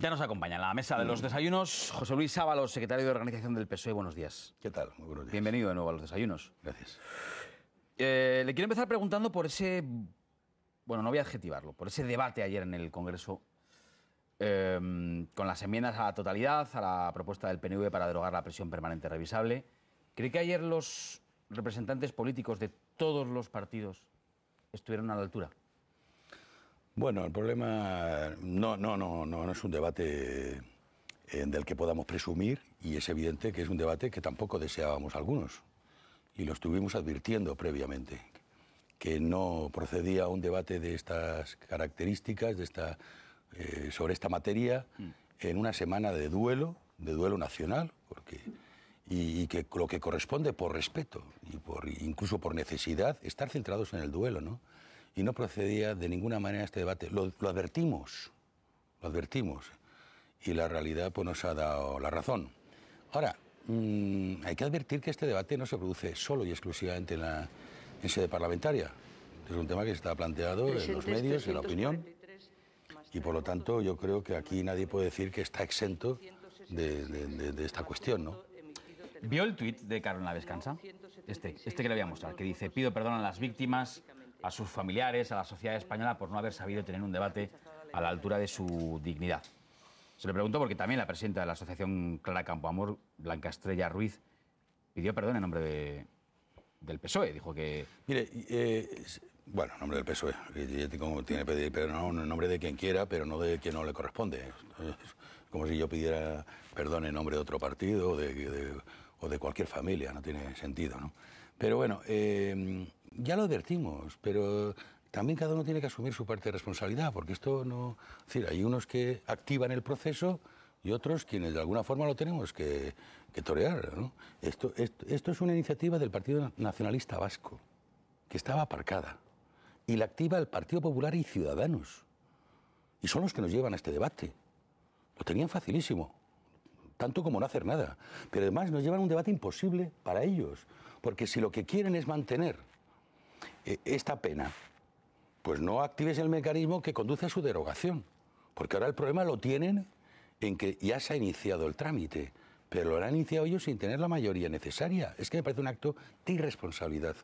Ya nos acompaña en la mesa de los desayunos José Luis Ábalos, secretario de Organización del PSOE. Buenos días. ¿Qué tal? Muy buenos días. Bienvenido de nuevo a los desayunos. Gracias. Le quiero empezar preguntando por ese... Bueno, no voy a adjetivarlo. Por ese debate ayer en el Congreso con las enmiendas a la totalidad, a la propuesta del PNV para derogar la prisión permanente revisable. ¿Cree que ayer los representantes políticos de todos los partidos estuvieron a la altura? Bueno, el problema no es un debate del que podamos presumir, y es evidente que es un debate que tampoco deseábamos algunos, y lo estuvimos advirtiendo previamente, que no procedía un debate de estas características, sobre esta materia, en una semana de duelo nacional, y que lo que corresponde por respeto y incluso por necesidad, estar centrados en el duelo, ¿no? Y no procedía de ninguna manera este debate. Lo advertimos, y la realidad pues nos ha dado la razón. Ahora, hay que advertir que este debate no se produce solo y exclusivamente en sede parlamentaria. Es un tema que está planteado en los medios, en la opinión, y por lo tanto yo creo que aquí nadie puede decir que está exento de esta cuestión, ¿no? ¿Vio el tuit de Carolina Vescanza? Este que le voy a mostrar, que dice: pido perdón a las víctimas, a sus familiares, a la sociedad española por no haber sabido tener un debate a la altura de su dignidad. Se lo pregunto porque también la presidenta de la Asociación Clara Campoamor, Blanca Estrella Ruiz, pidió perdón en nombre del PSOE. Dijo que... Mire, bueno, en nombre del PSOE. Tiene que pedir perdón en nombre de quien quiera, pero no de quien no le corresponde. Es como si yo pidiera perdón en nombre de otro partido o de cualquier familia. No tiene sentido, ¿no? Pero bueno, ya lo advertimos, pero también cada uno tiene que asumir su parte de responsabilidad, porque esto no... Es decir, hay unos que activan el proceso y otros quienes de alguna forma lo tenemos que torear, ¿no? Esto es una iniciativa del Partido Nacionalista Vasco, que estaba aparcada, y la activa el Partido Popular y Ciudadanos, y son los que nos llevan a este debate. Lo tenían facilísimo, tanto como no hacer nada, pero además nos llevan a un debate imposible para ellos, porque si lo que quieren es mantener esta pena, pues no actives el mecanismo que conduce a su derogación, porque ahora el problema lo tienen en que ya se ha iniciado el trámite, pero lo han iniciado ellos sin tener la mayoría necesaria. Es que me parece un acto de irresponsabilidad,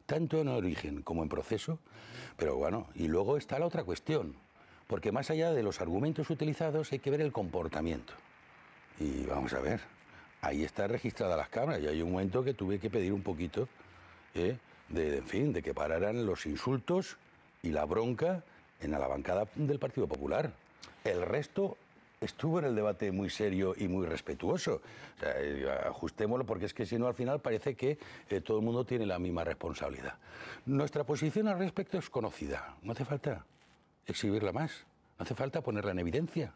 tanto en origen como en proceso. Pero bueno, y luego está la otra cuestión, porque más allá de los argumentos utilizados hay que ver el comportamiento. Y vamos a ver, ahí está registrada las cámaras, y hay un momento que tuve que pedir un poquito, de que pararan los insultos y la bronca en la bancada del Partido Popular. El resto estuvo en el debate muy serio y muy respetuoso. O sea, ajustémoslo, porque es que si no al final parece que todo el mundo tiene la misma responsabilidad. Nuestra posición al respecto es conocida, no hace falta exhibirla más, no hace falta ponerla en evidencia.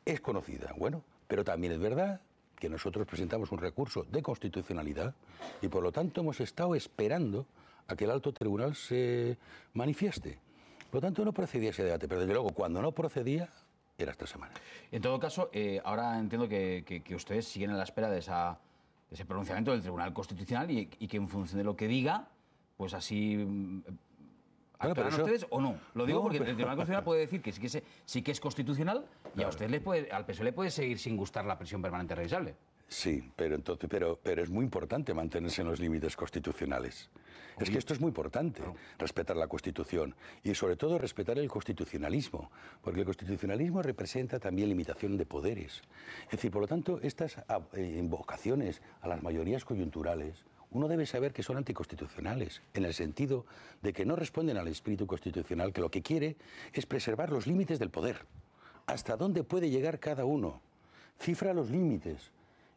Es conocida, bueno, pero también es verdad que nosotros presentamos un recurso de constitucionalidad y por lo tanto hemos estado esperando a que el alto tribunal se manifieste. Por lo tanto no procedía ese debate, pero desde luego cuando no procedía era esta semana. En todo caso, ahora entiendo que ustedes siguen a la espera de ese pronunciamiento del Tribunal Constitucional y que en función de lo que diga, pues así... ¿Actuarán ustedes o no? Lo digo porque el Tribunal Constitucional puede decir que sí que es constitucional, y a usted al PSOE le puede seguir sin gustar la prisión permanente revisable. Sí, pero es muy importante mantenerse en los límites constitucionales. Es que esto es muy importante, respetar la Constitución y sobre todo respetar el constitucionalismo, porque el constitucionalismo representa también limitación de poderes. Es decir, por lo tanto, estas invocaciones a las mayorías coyunturales, uno debe saber que son anticonstitucionales, en el sentido de que no responden al espíritu constitucional, que lo que quiere es preservar los límites del poder. Hasta dónde puede llegar cada uno. Cifra los límites.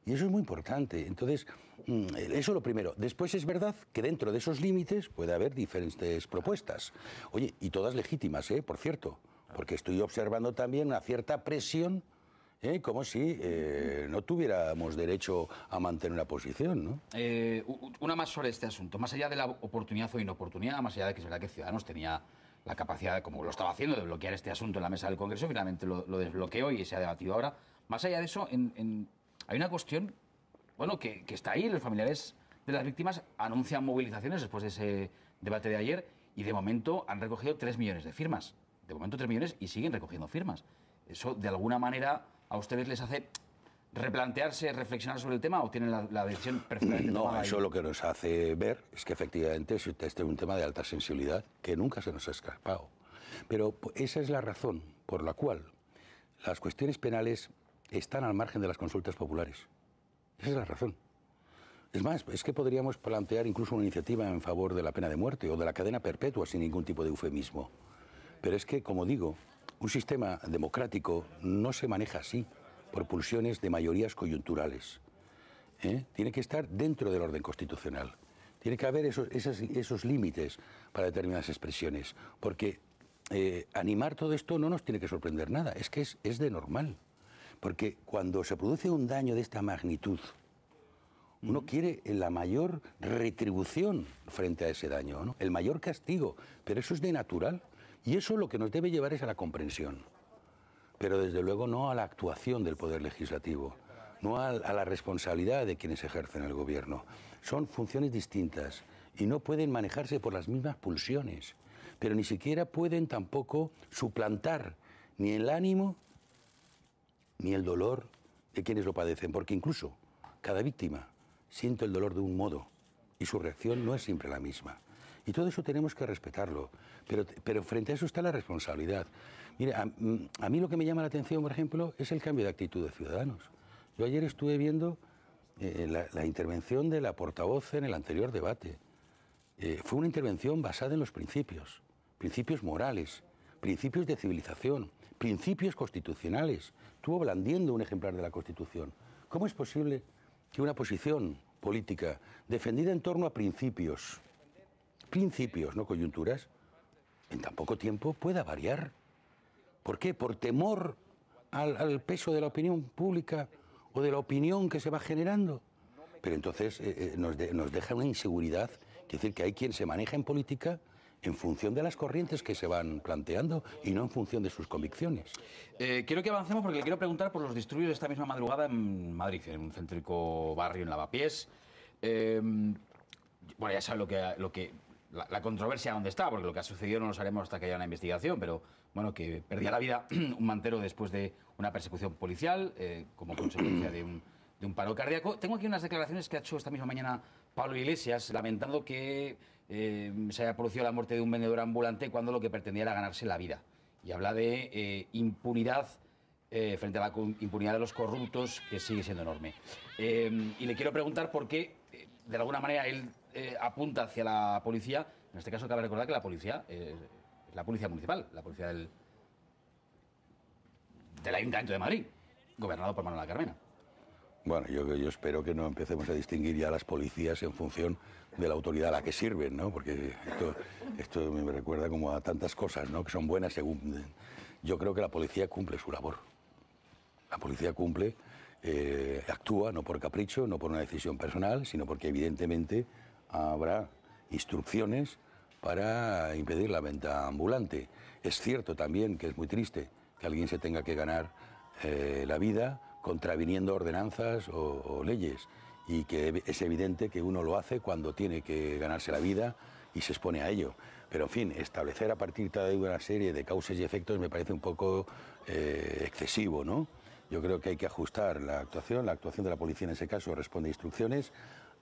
Y eso es muy importante. Entonces, eso es lo primero. Después es verdad que dentro de esos límites puede haber diferentes propuestas. Oye, y todas legítimas, por cierto, porque estoy observando también una cierta presión, como si no tuviéramos derecho a mantener una posición, ¿no? Una más sobre este asunto. Más allá de la oportunidad o inoportunidad, más allá de que es verdad que Ciudadanos tenía la capacidad, como lo estaba haciendo, de bloquear este asunto en la mesa del Congreso, finalmente lo desbloqueó y se ha debatido ahora. Más allá de eso, hay una cuestión, bueno, que está ahí. Los familiares de las víctimas anuncian movilizaciones después de ese debate de ayer y de momento han recogido 3 millones de firmas. De momento 3 millones y siguen recogiendo firmas. ¿Eso de alguna manera a ustedes les hace replantearse, reflexionar sobre el tema o tienen la decisión perfectamente tomada? No, eso lo que nos hace ver es que efectivamente este es un tema de alta sensibilidad que nunca se nos ha escapado. Pero esa es la razón por la cual las cuestiones penales están al margen de las consultas populares. Esa es la razón. Es más, es que podríamos plantear incluso una iniciativa en favor de la pena de muerte o de la cadena perpetua sin ningún tipo de eufemismo. Pero es que, como digo, un sistema democrático no se maneja así, por pulsiones de mayorías coyunturales. Tiene que estar dentro del orden constitucional. Tiene que haber esos límites para determinadas expresiones. Porque animar todo esto no nos tiene que sorprender nada. Es que es de normal. Porque cuando se produce un daño de esta magnitud, uno quiere la mayor retribución frente a ese daño, ¿no? El mayor castigo. Pero eso es de natural. Y eso lo que nos debe llevar es a la comprensión. Pero desde luego no a la actuación del Poder Legislativo, no a la responsabilidad de quienes ejercen el gobierno. Son funciones distintas y no pueden manejarse por las mismas pulsiones, pero ni siquiera pueden tampoco suplantar ni el ánimo ni el dolor de quienes lo padecen, porque incluso cada víctima siente el dolor de un modo y su reacción no es siempre la misma. Y todo eso tenemos que respetarlo, pero frente a eso está la responsabilidad. Mire, a mí lo que me llama la atención, por ejemplo, es el cambio de actitud de Ciudadanos. Yo ayer estuve viendo la intervención de la portavoz en el anterior debate. Fue una intervención basada en los principios morales, principios de civilización, principios constitucionales. Estuvo blandiendo un ejemplar de la Constitución. ¿Cómo es posible que una posición política defendida en torno a principios, no coyunturas, en tan poco tiempo pueda variar? ¿Por qué? ¿Por temor al peso de la opinión pública o de la opinión que se va generando? Pero entonces nos deja una inseguridad, es decir, que hay quien se maneja en política en función de las corrientes que se van planteando y no en función de sus convicciones. Quiero que avancemos porque le quiero preguntar por los disturbios de esta misma madrugada en Madrid, en un céntrico barrio en Lavapiés. Bueno, ya sabe la controversia dónde está, porque lo que ha sucedido no lo sabremos hasta que haya una investigación, pero bueno, que perdía la vida un mantero después de una persecución policial como consecuencia de un paro cardíaco. Tengo aquí unas declaraciones que ha hecho esta misma mañana Pablo Iglesias, lamentando que se haya producido la muerte de un vendedor ambulante cuando lo que pretendía era ganarse la vida. Y habla de impunidad frente a la impunidad de los corruptos, que sigue siendo enorme. Y le quiero preguntar por qué, de alguna manera, él apunta hacia la policía. En este caso, cabe recordar que la policía es la policía municipal, la policía del Ayuntamiento de Madrid, gobernado por Manuela Carmena. Bueno, yo espero que no empecemos a distinguir ya las policías en función de la autoridad a la que sirven, ¿no? Porque esto me recuerda como a tantas cosas, ¿no? Que son buenas según... Yo creo que la policía cumple su labor. La policía cumple, actúa no por capricho, no por una decisión personal, sino porque evidentemente habrá instrucciones para impedir la venta ambulante. Es cierto también que es muy triste que alguien se tenga que ganar la vida contraviniendo ordenanzas o leyes, y que es evidente que uno lo hace cuando tiene que ganarse la vida y se expone a ello. Pero, en fin, establecer a partir de una serie de causas y efectos me parece un poco excesivo, ¿no? Yo creo que hay que ajustar la actuación de la policía en ese caso responde a instrucciones.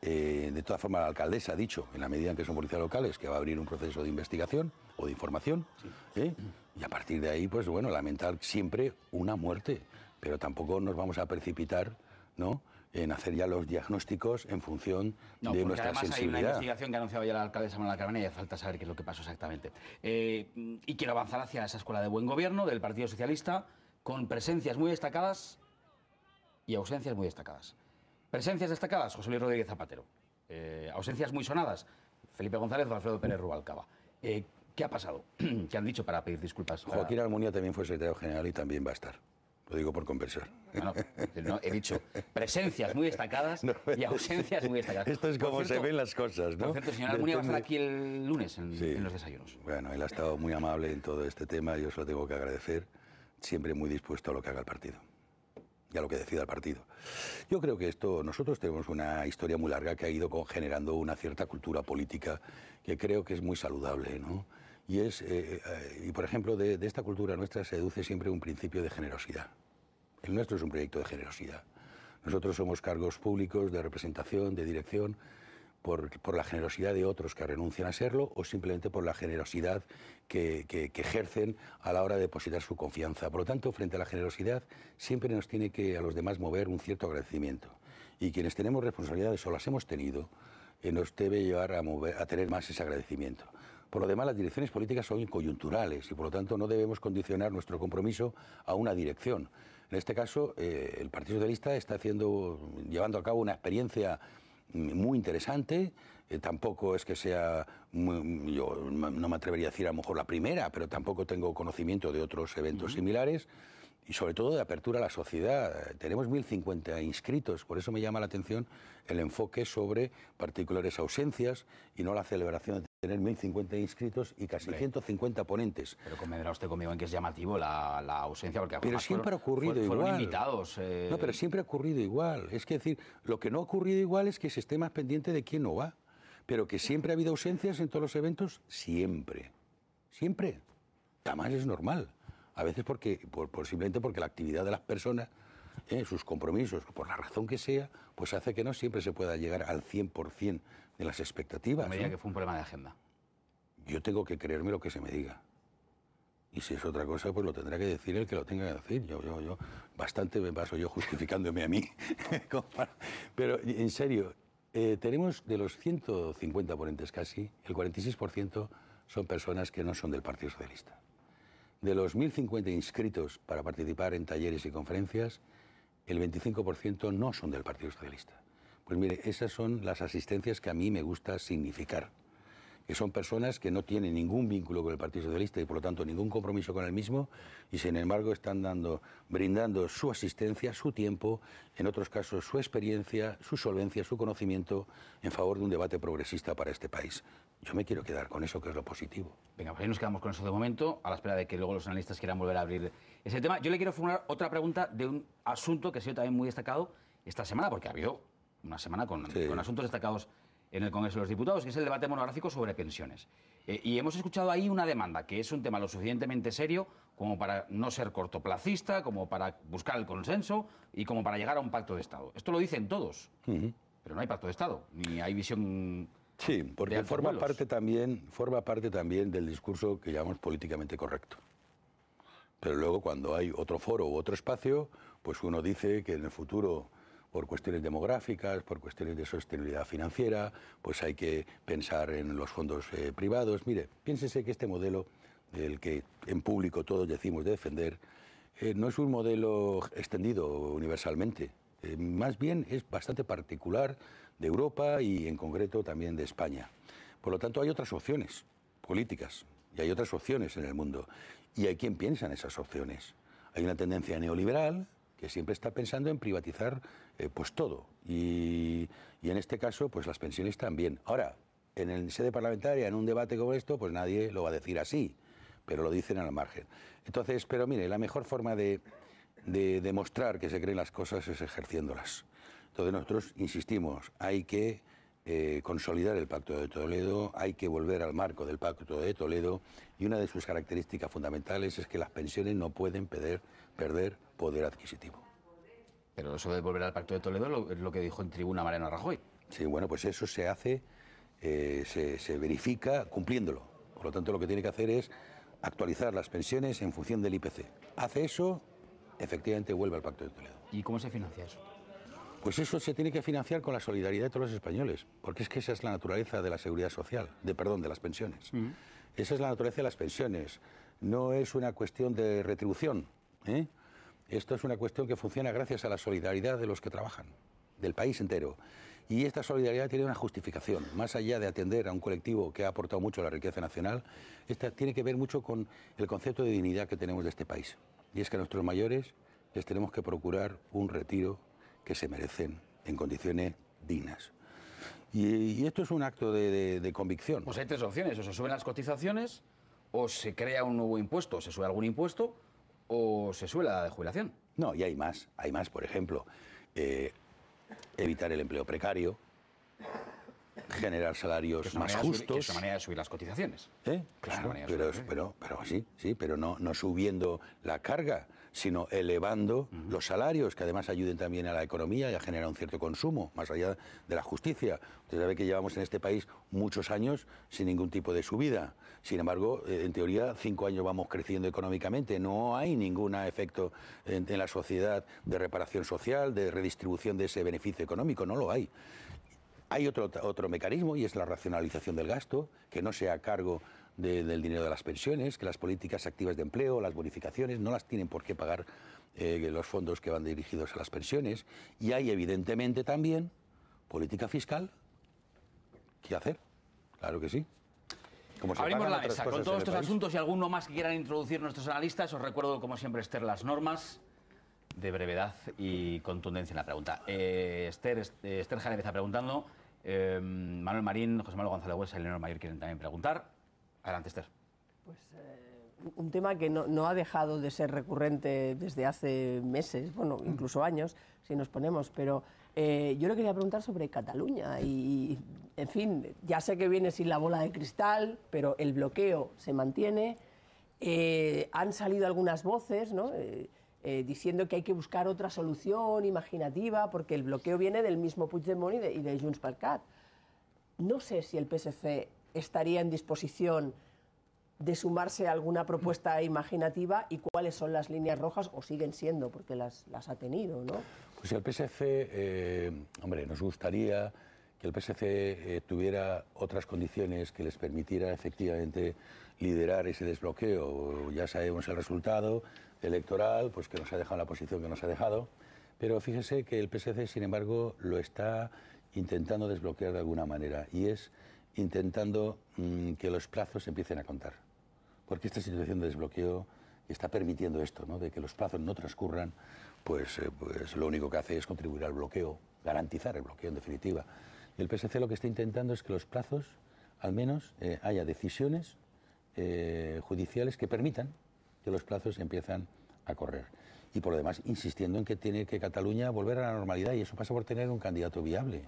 De todas formas, la alcaldesa ha dicho, en la medida en que son policías locales, que va a abrir un proceso de investigación o de información, y a partir de ahí, pues bueno, lamentar siempre una muerte, pero tampoco nos vamos a precipitar, ¿no?, en hacer ya los diagnósticos en función de nuestra sensibilidad. Hay una investigación que ha anunciado ya la alcaldesa Manuela Carmena y hace falta saber qué es lo que pasó exactamente. Y quiero avanzar hacia esa escuela de buen gobierno del Partido Socialista, con presencias muy destacadas y ausencias muy destacadas. Presencias destacadas, José Luis Rodríguez Zapatero. Ausencias muy sonadas, Felipe González o Alfredo Pérez Rubalcaba. ¿Qué ha pasado? ¿Qué han dicho para pedir disculpas? Joaquín Almunia también fue secretario general y también va a estar. Lo digo por compensar. No, he dicho presencias muy destacadas y ausencias muy destacadas. Esto es como se ven las cosas, ¿no? Por cierto, el señor Almunia va a estar aquí el lunes en los desayunos. Bueno, él ha estado muy amable en todo este tema, yo se lo tengo que agradecer. Siempre muy dispuesto a lo que haga el partido y a lo que decida el partido. Yo creo que nosotros tenemos una historia muy larga que ha ido generando una cierta cultura política que creo que es muy saludable, ¿no? Y por ejemplo, de esta cultura nuestra se deduce siempre un principio de generosidad. El nuestro es un proyecto de generosidad. Nosotros somos cargos públicos de representación, de dirección, por la generosidad de otros que renuncian a serlo o simplemente por la generosidad que ejercen a la hora de depositar su confianza. Por lo tanto, frente a la generosidad, siempre nos tiene que a los demás mover un cierto agradecimiento. Y quienes tenemos responsabilidades o las hemos tenido, nos debe llevar a tener más ese agradecimiento. Por lo demás, las direcciones políticas son coyunturales y por lo tanto no debemos condicionar nuestro compromiso a una dirección. En este caso, el Partido Socialista está llevando a cabo una experiencia muy interesante. Tampoco es que sea, yo no me atrevería a decir a lo mejor la primera, pero tampoco tengo conocimiento de otros eventos similares. Y sobre todo de apertura a la sociedad. Tenemos 1.050 inscritos, por eso me llama la atención el enfoque sobre particulares ausencias y no la celebración de tener 1.050 inscritos y casi 150 ponentes. Pero convendrá usted conmigo en que es llamativo la ausencia, porque pero siempre ha ocurrido igual. Fueron invitados. No, pero siempre ha ocurrido igual. Es que decir, lo que no ha ocurrido igual es que se esté más pendiente de quién no va. Pero que siempre ha habido ausencias en todos los eventos, siempre. Siempre. Además es normal. A veces simplemente porque la actividad de las personas, sus compromisos, por la razón que sea, pues hace que no siempre se pueda llegar al 100% de las expectativas. Me diga que fue un problema de agenda. Yo tengo que creerme lo que se me diga. Y si es otra cosa, pues lo tendrá que decir el que lo tenga que decir. Yo bastante me paso yo justificándome a mí. Pero, en serio, tenemos de los 150 ponentes casi, el 46% son personas que no son del Partido Socialista. De los 1.050 inscritos para participar en talleres y conferencias, el 25% no son del Partido Socialista. Pues mire, esas son las asistencias que a mí me gusta significar, que son personas que no tienen ningún vínculo con el Partido Socialista y por lo tanto ningún compromiso con el mismo y sin embargo están brindando su asistencia, su tiempo, en otros casos su experiencia, su solvencia, su conocimiento en favor de un debate progresista para este país. Yo me quiero quedar con eso, que es lo positivo. Venga, pues ahí nos quedamos con eso de momento, a la espera de que luego los analistas quieran volver a abrir ese tema. Yo le quiero formular otra pregunta de un asunto que ha sido también muy destacado esta semana, porque ha habido una semana con asuntos destacados en el Congreso de los Diputados, que es el debate monográfico sobre pensiones. Y hemos escuchado ahí una demanda, que es un tema lo suficientemente serio como para no ser cortoplacista, como para buscar el consenso y como para llegar a un pacto de Estado. Esto lo dicen todos, pero no hay pacto de Estado, ni hay visión... Sí, porque forma parte también del discurso que llamamos políticamente correcto. Pero luego cuando hay otro foro u otro espacio, pues uno dice que en el futuro, por cuestiones demográficas, por cuestiones de sostenibilidad financiera, pues hay que pensar en los fondos privados. Mire, piénsese que este modelo, del que en público todos decimos de defender, no es un modelo extendido universalmente. Más bien es bastante particular de Europa y en concreto también de España. Por lo tanto, hay otras opciones políticas y hay otras opciones en el mundo. Y hay quien piensa en esas opciones. Hay una tendencia neoliberal que siempre está pensando en privatizar pues todo. Y en este caso, pues las pensiones también. Ahora, en el sede parlamentaria, en un debate como esto, pues nadie lo va a decir así, pero lo dicen al margen. Entonces, pero mire, la mejor forma de demostrar que se creen las cosas es ejerciéndolas. Entonces nosotros insistimos, hay que consolidar el Pacto de Toledo, hay que volver al marco del Pacto de Toledo y una de sus características fundamentales es que las pensiones no pueden perder poder adquisitivo. Pero eso de volver al Pacto de Toledo es lo que dijo en tribuna Mariano Rajoy. Sí, bueno, pues eso se hace, se verifica cumpliéndolo. Por lo tanto, lo que tiene que hacer es actualizar las pensiones en función del IPC. Hace eso, efectivamente vuelve al Pacto de Toledo. ¿Y cómo se financia eso? Pues eso se tiene que financiar con la solidaridad de todos los españoles, porque es que esa es la naturaleza de la seguridad social, de las pensiones. Esa es la naturaleza de las pensiones. No es una cuestión de retribución, ¿eh? Esto es una cuestión que funciona gracias a la solidaridad de los que trabajan, del país entero. Y esta solidaridad tiene una justificación, más allá de atender a un colectivo que ha aportado mucho a la riqueza nacional, esta tiene que ver mucho con el concepto de dignidad que tenemos de este país. Y es que a nuestros mayores les tenemos que procurar un retiro que se merecen en condiciones dignas. Y esto es un acto de convicción. Pues hay tres opciones, o se suben las cotizaciones, o se crea un nuevo impuesto, o se sube algún impuesto, o se sube la edad de jubilación. No, y hay más, por ejemplo, evitar el empleo precario, generar salarios más justos. Que es una manera de subir las cotizaciones. Claro, pero sí, pero no subiendo la carga, sino elevando los salarios, que además ayuden también a la economía y a generar un cierto consumo, más allá de la justicia. Usted sabe que llevamos en este país muchos años sin ningún tipo de subida. Sin embargo, en teoría, 5 años vamos creciendo económicamente. No hay ningún efecto en la sociedad de reparación social, de redistribución de ese beneficio económico. No lo hay. Hay otro mecanismo, y es la racionalización del gasto, que no sea a cargo del dinero de las pensiones, que las políticas activas de empleo, las bonificaciones, no las tienen por qué pagar los fondos que van dirigidos a las pensiones. Y hay, evidentemente, también política fiscal. ¿Qué hacer? Claro que sí. Abrimos la mesa con todos estos asuntos y alguno más que quieran introducir nuestros analistas. Os recuerdo, como siempre, Esther, las normas de brevedad y contundencia en la pregunta. Esther Jara empieza preguntando. Manuel Marín, José Manuel González Huesa y Leonor Mayor quieren también preguntar. Adelante, Esther. Pues un tema que no ha dejado de ser recurrente desde hace meses, bueno, incluso años, si nos ponemos, pero yo le quería preguntar sobre Cataluña y, en fin, ya sé que viene sin la bola de cristal, pero el bloqueo se mantiene. Han salido algunas voces, ¿no?, diciendo que hay que buscar otra solución imaginativa porque el bloqueo viene del mismo Puigdemont y de Junts per Cat. No sé si el PSC estaría en disposición de sumarse a alguna propuesta imaginativa y cuáles son las líneas rojas, o siguen siendo, porque las ha tenido, ¿no? Pues el PSC, hombre, nos gustaría que el PSC tuviera otras condiciones que les permitiera efectivamente liderar ese desbloqueo. Ya sabemos el resultado electoral, pues que nos ha dejado en la posición que nos ha dejado, pero fíjese que el PSC, sin embargo, lo está intentando desbloquear de alguna manera, y es intentando que los plazos empiecen a contar. Porque esta situación de desbloqueo está permitiendo esto, ¿no?, de que los plazos no transcurran, pues lo único que hace es contribuir al bloqueo, garantizar el bloqueo en definitiva. Y el PSC lo que está intentando es que los plazos, al menos, haya decisiones judiciales que permitan que los plazos empiezan a correr. Y por lo demás, insistiendo en que tiene que Cataluña volver a la normalidad, y eso pasa por tener un candidato viable,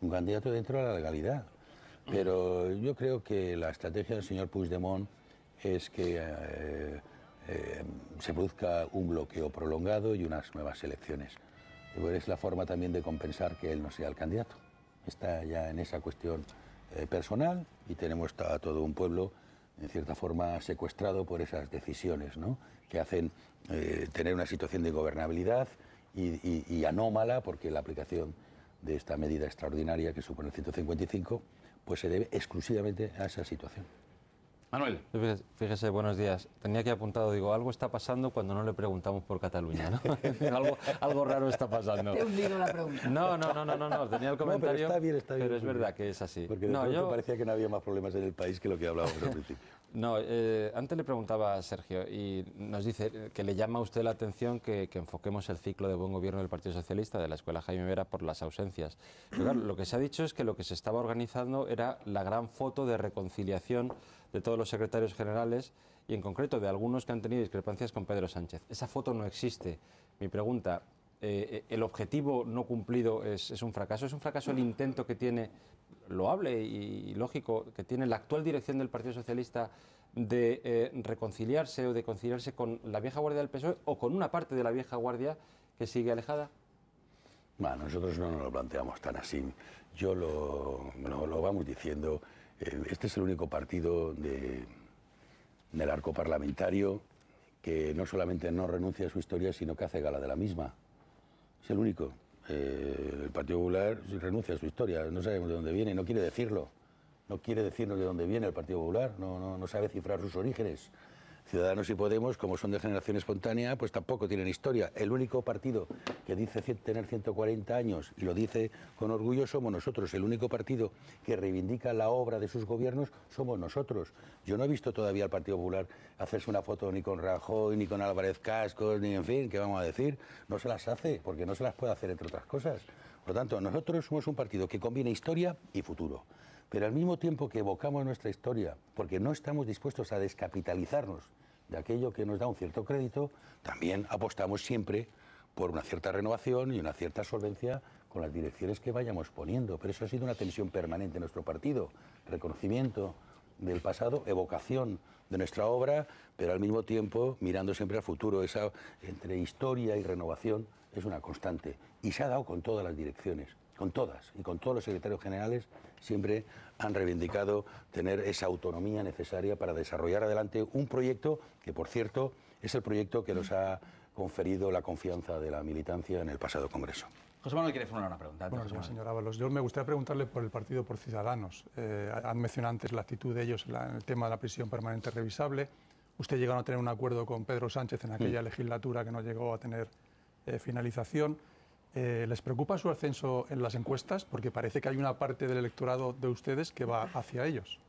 un candidato dentro de la legalidad. Pero yo creo que la estrategia del señor Puigdemont es que se produzca un bloqueo prolongado y unas nuevas elecciones. Es la forma también de compensar que él no sea el candidato. Está ya en esa cuestión personal, y tenemos a todo un pueblo, en cierta forma, secuestrado por esas decisiones, ¿no?, que hacen tener una situación de ingobernabilidad y anómala, porque la aplicación de esta medida extraordinaria que supone el 155, pues se debe exclusivamente a esa situación. Manuel. Fíjese, buenos días. Tenía que apuntado, digo, algo está pasando cuando no le preguntamos por Cataluña, ¿no? algo raro está pasando. Te he hundido la pregunta. No, tenía el comentario, pero está bien, pero es verdad que es así. Porque de pronto parecía que no había más problemas en el país que lo que hablábamos al principio. No, antes le preguntaba a Sergio, y nos dice que le llama a usted la atención que enfoquemos el ciclo de buen gobierno del Partido Socialista, de la Escuela Jaime Vera, por las ausencias. Pero claro, lo que se ha dicho es que lo que se estaba organizando era la gran foto de reconciliación de todos los secretarios generales, y en concreto de algunos que han tenido discrepancias con Pedro Sánchez. Esa foto no existe. Mi pregunta, ¿el objetivo no cumplido es un fracaso? ¿Es un fracaso el intento que tiene, loable y lógico, que tiene la actual dirección del Partido Socialista de reconciliarse o de conciliarse con la vieja guardia del PSOE o con una parte de la vieja guardia que sigue alejada? Bueno, nosotros no nos lo planteamos tan así. Yo lo vamos diciendo. Este es el único partido del arco parlamentario que no solamente no renuncia a su historia, sino que hace gala de la misma. Es el único. El Partido Popular renuncia a su historia, no sabemos de dónde viene, no quiere decirlo. No quiere decirnos de dónde viene el Partido Popular, no sabe cifrar sus orígenes. Ciudadanos y Podemos, como son de generación espontánea, pues tampoco tienen historia. El único partido que dice tener 140 años, y lo dice con orgullo, somos nosotros. El único partido que reivindica la obra de sus gobiernos somos nosotros. Yo no he visto todavía al Partido Popular hacerse una foto ni con Rajoy, ni con Álvarez Cascos, ni en fin, ¿qué vamos a decir? No se las hace, porque no se las puede hacer, entre otras cosas. Por lo tanto, nosotros somos un partido que combina historia y futuro. Pero al mismo tiempo que evocamos nuestra historia, porque no estamos dispuestos a descapitalizarnos de aquello que nos da un cierto crédito, también apostamos siempre por una cierta renovación y una cierta solvencia con las direcciones que vayamos poniendo. Pero eso ha sido una tensión permanente en nuestro partido. Reconocimiento del pasado, evocación de nuestra obra, pero al mismo tiempo mirando siempre al futuro. Esa entre historia y renovación es una constante. Y se ha dado con todas las direcciones, con todas, y con todos los secretarios generales siempre han reivindicado tener esa autonomía necesaria para desarrollar adelante un proyecto que, por cierto, es el proyecto que nos ha conferido la confianza de la militancia en el pasado Congreso. José Manuel quiere formular una pregunta. Bueno, señor Ábalos, yo me gustaría preguntarle por el partido por Ciudadanos. Han mencionado antes la actitud de ellos en el tema de la prisión permanente revisable. Usted llegó a tener un acuerdo con Pedro Sánchez en aquella legislatura que no llegó a tener finalización. ¿Les preocupa su ascenso en las encuestas? Porque parece que hay una parte del electorado de ustedes que va hacia ellos.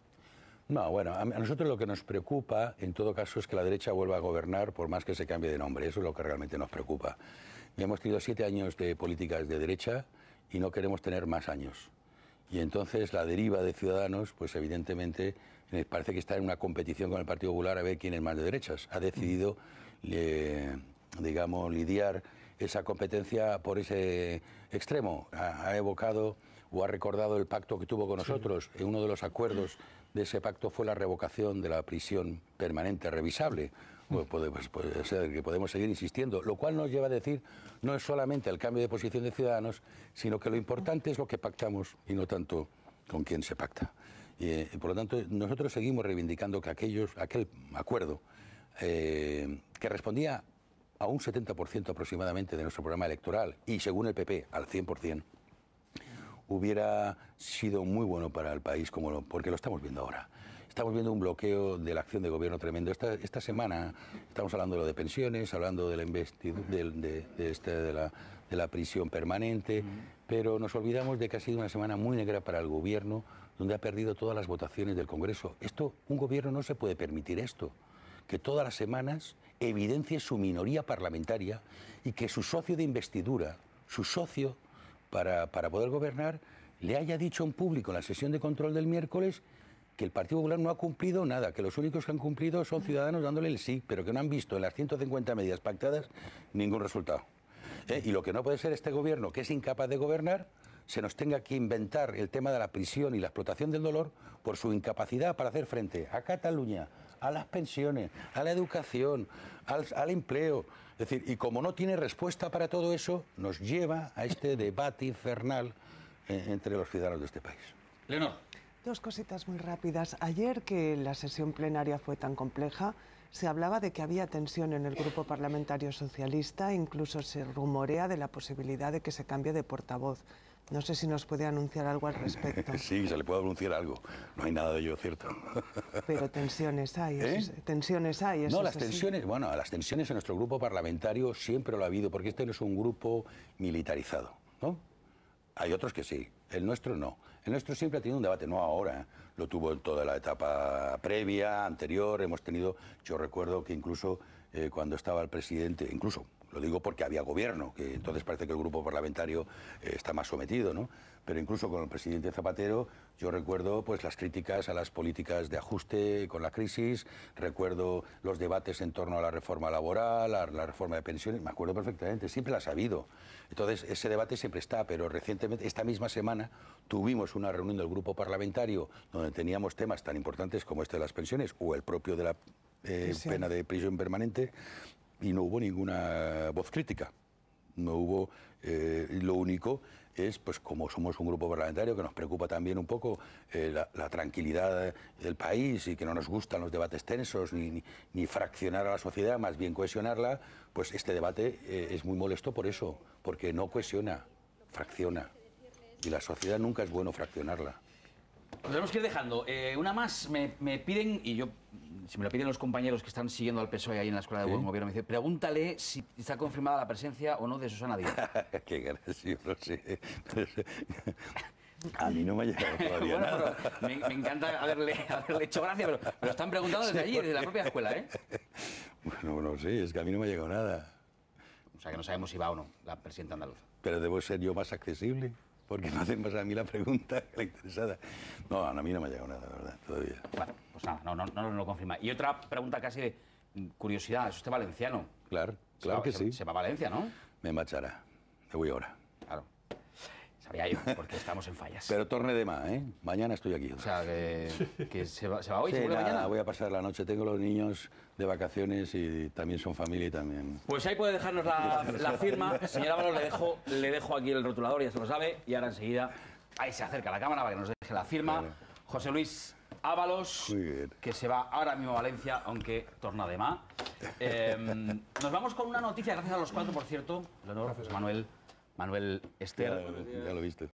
No, bueno, a nosotros lo que nos preocupa, en todo caso, es que la derecha vuelva a gobernar por más que se cambie de nombre. Eso es lo que realmente nos preocupa. Ya hemos tenido 7 años de políticas de derecha y no queremos tener más años. Y entonces la deriva de Ciudadanos, pues evidentemente parece que está en una competición con el Partido Popular a ver quién es más de derechas. Ha decidido, digamos, lidiar esa competencia por ese extremo. Ha evocado o ha recordado el pacto que tuvo con nosotros. Sí. Uno de los acuerdos de ese pacto fue la revocación de la prisión permanente revisable. Puede ser que podemos seguir insistiendo, lo cual nos lleva a decir no es solamente el cambio de posición de Ciudadanos, sino que lo importante es lo que pactamos y no tanto con quién se pacta. Y por lo tanto, nosotros seguimos reivindicando que aquel acuerdo que respondía a un 70% aproximadamente de nuestro programa electoral y según el PP al 100%, hubiera sido muy bueno para el país porque lo estamos viendo ahora. Estamos viendo un bloqueo de la acción de gobierno tremendo. Esta semana estamos hablando de lo de pensiones, hablando de la prisión permanente, pero nos olvidamos de que ha sido una semana muy negra para el gobierno, donde ha perdido todas las votaciones del Congreso. Un gobierno no se puede permitir esto, que todas las semanas evidencie su minoría parlamentaria y que su socio de investidura, su socio para poder gobernar, le haya dicho en público en la sesión de control del miércoles que el Partido Popular no ha cumplido nada, que los únicos que han cumplido son Ciudadanos dándole el sí, pero que no han visto en las 150 medidas pactadas ningún resultado. Y lo que no puede ser este gobierno, que es incapaz de gobernar, se nos tenga que inventar el tema de la prisión y la explotación del dolor por su incapacidad para hacer frente a Cataluña, a las pensiones, a la educación, al empleo. Es decir, y como no tiene respuesta para todo eso, nos lleva a este debate infernal entre los ciudadanos de este país. Leonor. 2 cositas muy rápidas. Ayer, que la sesión plenaria fue tan compleja, se hablaba de que había tensión en el Grupo Parlamentario Socialista, incluso se rumorea de la posibilidad de que se cambie de portavoz. No sé si nos puede anunciar algo al respecto. Sí, se le puede anunciar algo. No hay nada de ello cierto. Pero tensiones hay. Tensiones hay. No, las tensiones, bueno, las tensiones en nuestro grupo parlamentario siempre lo ha habido, porque este no es un grupo militarizado, ¿no? Hay otros que sí, el nuestro no. El nuestro siempre ha tenido un debate, no ahora, lo tuvo en toda la etapa previa, anterior, hemos tenido, yo recuerdo que incluso cuando estaba el presidente, incluso, lo digo porque había gobierno, que entonces parece que el grupo parlamentario está más sometido, ¿no? Pero incluso con el presidente Zapatero, yo recuerdo pues las críticas a las políticas de ajuste con la crisis, recuerdo los debates en torno a la reforma laboral, a la reforma de pensiones, me acuerdo perfectamente, siempre las ha habido. Entonces, ese debate siempre está, pero recientemente, esta misma semana, tuvimos una reunión del grupo parlamentario donde teníamos temas tan importantes como este de las pensiones o el propio de la pena de prisión permanente y no hubo ninguna voz crítica. No hubo, lo único es, pues como somos un grupo parlamentario que nos preocupa también un poco la tranquilidad del país y que no nos gustan los debates tensos ni fraccionar a la sociedad, más bien cohesionarla, pues este debate es muy molesto por eso, porque no cohesiona, fracciona. Y la sociedad nunca es bueno fraccionarla. Lo tenemos que ir dejando. Una más, me piden, y yo, si me lo piden los compañeros que están siguiendo al PSOE ahí en la Escuela de Buen Gobierno, me dice, pregúntale si está confirmada la presencia o no de Susana Díaz. Qué gracioso, no sé. A mí no me ha llegado todavía bueno, nada. Me encanta haberle hecho gracia, pero me lo están preguntando desde allí, desde la propia escuela, ¿eh? Bueno, no sé, es que a mí no me ha llegado nada. O sea, que no sabemos si va o no la presidenta andaluza. Pero debo ser yo más accesible, porque me hacen más a mí la pregunta que la interesada. No, a mí no me ha llegado nada, la verdad, todavía. Bueno, pues nada, no lo confirma. Y otra pregunta casi de curiosidad, ¿es usted valenciano? Claro que sí. Se va a Valencia, ¿no? Me marchará. Me voy ahora. Claro. Sabía yo, porque estamos en fallas. Pero torne de más, ¿eh? Mañana estoy aquí. O sea, que se va hoy, Sí, se vuelve nada, mañana. voy a pasar la noche. Tengo los niños de vacaciones y también son familia y también... Pues ahí puede dejarnos la firma. Señor Ábalos, le dejo aquí el rotulador, ya se lo sabe, y ahora enseguida, ahí se acerca la cámara para que nos deje la firma. Vale. José Luis Ábalos, Muy bien. que se va ahora mismo a Valencia, aunque torna de más. Nos vamos con una noticia, gracias a los cuatro, por cierto. Leonor, Manuel, Ester. Ya lo he visto.